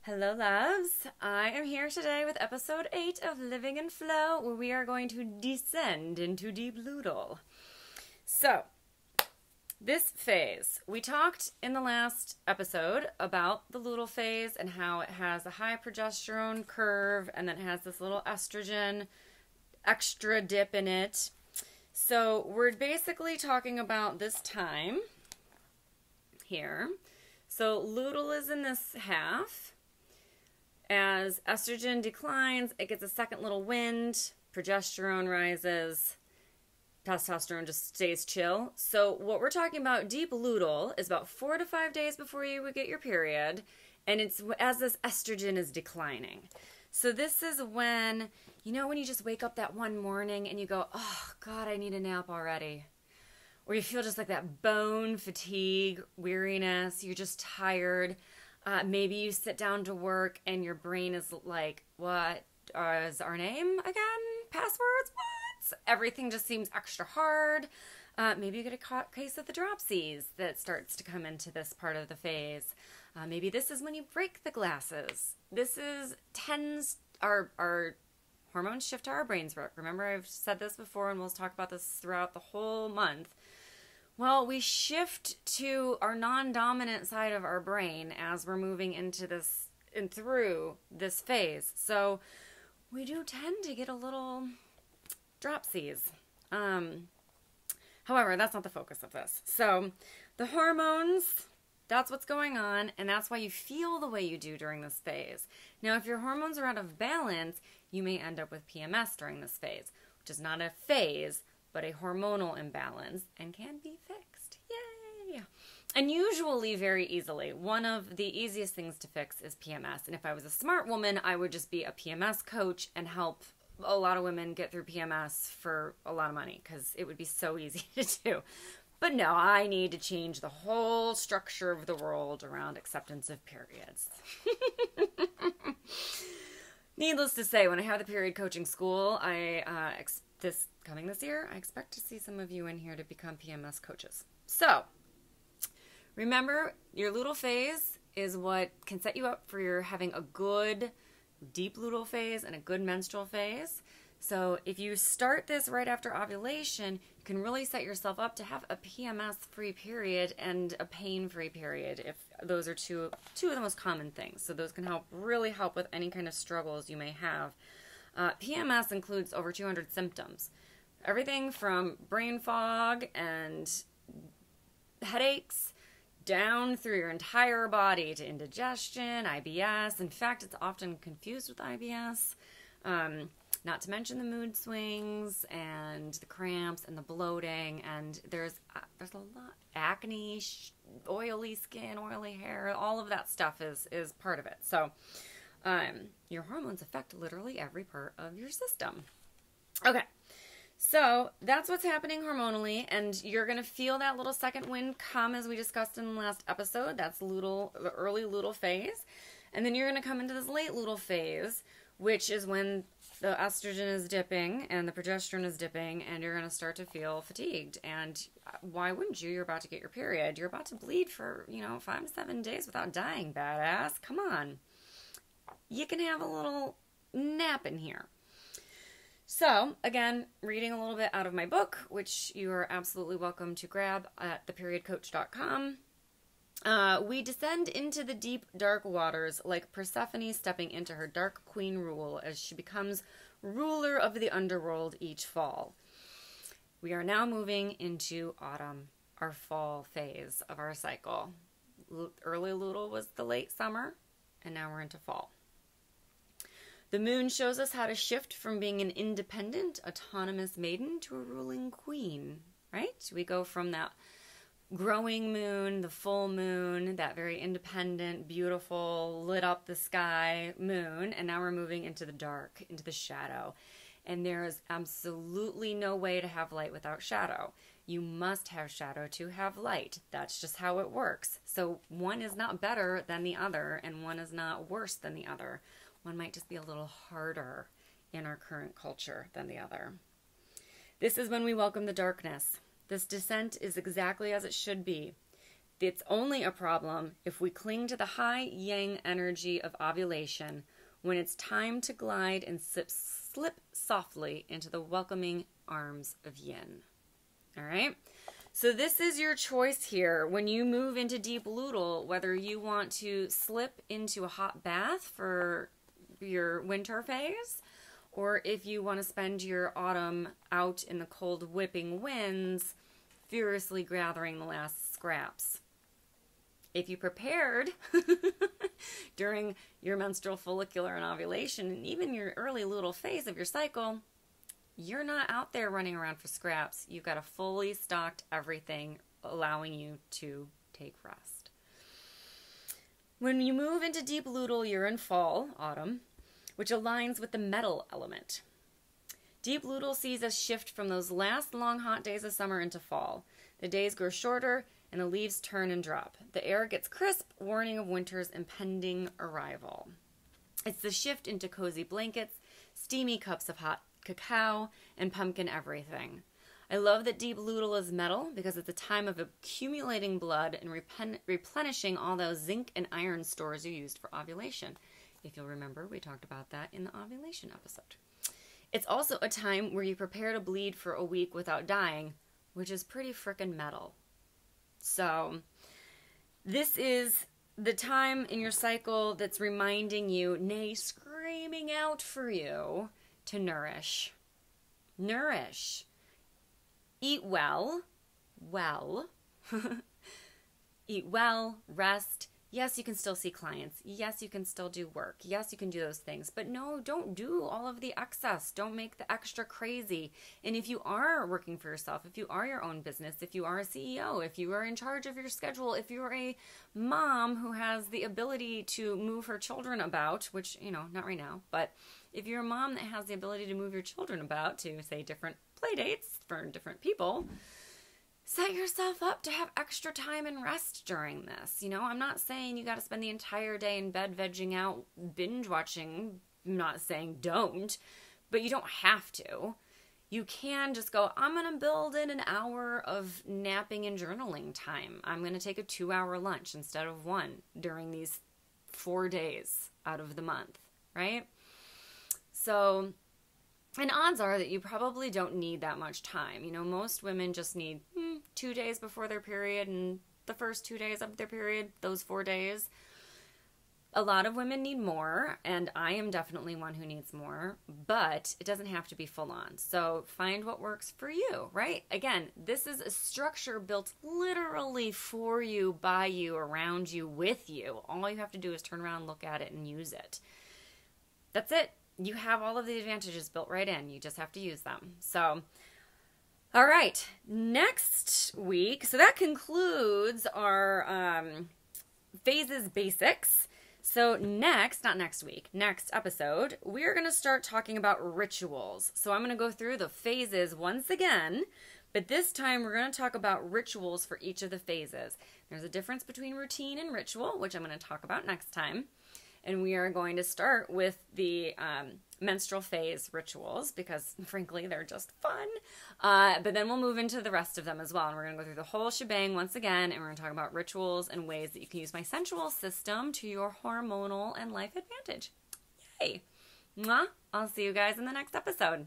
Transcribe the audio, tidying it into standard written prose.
Hello, loves. I am here today with episode 8 of Living in Flow, where we are going to descend into Deep Luteal. So, this phase, we talked in the last episode about the luteal phase and how it has a high progesterone curve and then it has this little estrogen extra dip in it. So, we're basically talking about this time here. So, luteal is in this half. As estrogen declines, it gets a second little wind, progesterone rises, testosterone just stays chill. So what we're talking about, deep luteal, is about 4 to 5 days before you would get your period, and it's as this estrogen is declining. So this is when, when you just wake up that one morning and you go, oh God, I need a nap already. Or you feel just like that bone fatigue, weariness, you're just tired. Maybe you sit down to work and your brain is like, what is our name again? Passwords? What? Everything just seems extra hard. Maybe you get a case of the dropsies that starts to come into this part of the phase. Maybe this is when you break the glasses. Our hormones shift to our brains. Remember, I've said this before and we'll talk about this throughout the whole month. Well, we shift to our non-dominant side of our brain as we're moving into this and through this phase. So we do tend to get a little dropsies. However, that's not the focus of this. So the hormones, that's what's going on, and that's why you feel the way you do during this phase. Now, if your hormones are out of balance, you may end up with PMS during this phase, which is not a phase, but a hormonal imbalance, and can be fixed. Yay! And usually very easily. One of the easiest things to fix is PMS. And if I was a smart woman, I would just be a PMS coach and help a lot of women get through PMS for a lot of money, because it would be so easy to do. But no, I need to change the whole structure of the world around acceptance of periods. Needless to say, when I have the period coaching school, coming this year, I expect to see some of you in here to become PMS coaches. So, remember, your luteal phase is what can set you up for your having a good deep luteal phase and a good menstrual phase. So, if you start this right after ovulation, you can really set yourself up to have a PMS-free period and a pain-free period, if those are two of the most common things. So, those can really help with any kind of struggles you may have. PMS includes over 200 symptoms. Everything from brain fog and headaches down through your entire body to indigestion, IBS. In fact, it's often confused with IBS. Not to mention the mood swings and the cramps and the bloating. And there's a lot. Acne, oily skin, oily hair, all of that stuff is part of it. So your hormones affect literally every part of your system. Okay. So that's what's happening hormonally, and you're going to feel that little second wind come, as we discussed in the last episode. That's the early luteal phase. And then you're going to come into this late luteal phase, which is when the estrogen is dipping and the progesterone is dipping, and you're going to start to feel fatigued. And why wouldn't you? You're about to get your period. You're about to bleed for, 5 to 7 days without dying, badass. Come on. You can have a little nap in here. So, again, reading a little bit out of my book, which you are absolutely welcome to grab at theperiodcoach.com. We descend into the deep, dark waters like Persephone stepping into her dark queen rule as she becomes ruler of the underworld each fall. We are now moving into autumn, our fall phase of our cycle. Early luteal was the late summer, and now we're into fall. The moon shows us how to shift from being an independent, autonomous maiden to a ruling queen, right? We go from that growing moon, the full moon, that very independent, beautiful, lit up the sky moon, and now we're moving into the dark, into the shadow. And there is absolutely no way to have light without shadow. You must have shadow to have light. That's just how it works. So one is not better than the other, and one is not worse than the other. One might just be a little harder in our current culture than the other. This is when we welcome the darkness. This descent is exactly as it should be. It's only a problem if we cling to the high yang energy of ovulation when it's time to glide and slip softly into the welcoming arms of yin. All right? So this is your choice here. When you move into deep luteal, whether you want to slip into a hot bath for your winter phase, or if you want to spend your autumn out in the cold whipping winds, furiously gathering the last scraps. If you prepared during your menstrual follicular and ovulation, and even your early luteal phase of your cycle, you're not out there running around for scraps. You've got a fully stocked everything, allowing you to take rest. When you move into deep luteal, you're in fall, autumn, which aligns with the metal element. Deep luteal sees us shift from those last long hot days of summer into fall. The days grow shorter and the leaves turn and drop. The air gets crisp, warning of winter's impending arrival. It's the shift into cozy blankets, steamy cups of hot cacao, and pumpkin everything. I love that deep luteal is metal because it's a time of accumulating blood and replenishing all those zinc and iron stores you used for ovulation. If you'll remember, we talked about that in the ovulation episode. It's also a time where you prepare to bleed for a week without dying, which is pretty frickin' metal. So this is the time in your cycle that's reminding you, nay, screaming out for you to nourish. Nourish. Eat well. Eat well, rest. Yes, you can still see clients. Yes, you can still do work. Yes, you can do those things. But no, don't do all of the excess. Don't make the extra crazy. And if you are working for yourself, if you are your own business, if you are a CEO, if you are in charge of your schedule, if you're a mom who has the ability to move her children about, which, not right now, but if you're a mom that has the ability to move your children about to, say, different play dates for different people, set yourself up to have extra time and rest during this. I'm not saying you got to spend the entire day in bed vegging out, binge watching. I'm not saying don't, but you don't have to. You can just go, I'm going to build in an hour of napping and journaling time. I'm going to take a 2-hour lunch instead of one during these 4 days out of the month, right? So, and odds are that you probably don't need that much time. Most women just need 2 days before their period and the first 2 days of their period, those 4 days. A lot of women need more, and I am definitely one who needs more, but it doesn't have to be full on. So find what works for you, right? Again, this is a structure built literally for you, by you, around you, with you. All you have to do is turn around, look at it, and use it. That's it. You have all of the advantages built right in. You just have to use them. So, all right, next week. So that concludes our phases basics. So next episode, we're going to start talking about rituals. So I'm going to go through the phases once again, but this time we're going to talk about rituals for each of the phases. There's a difference between routine and ritual, which I'm going to talk about next time. And we are going to start with the menstrual phase rituals because, frankly, they're just fun. But then we'll move into the rest of them as well. And we're going to go through the whole shebang once again. And we're going to talk about rituals and ways that you can use my sensual system to your hormonal and life advantage. Yay! Mwah! I'll see you guys in the next episode.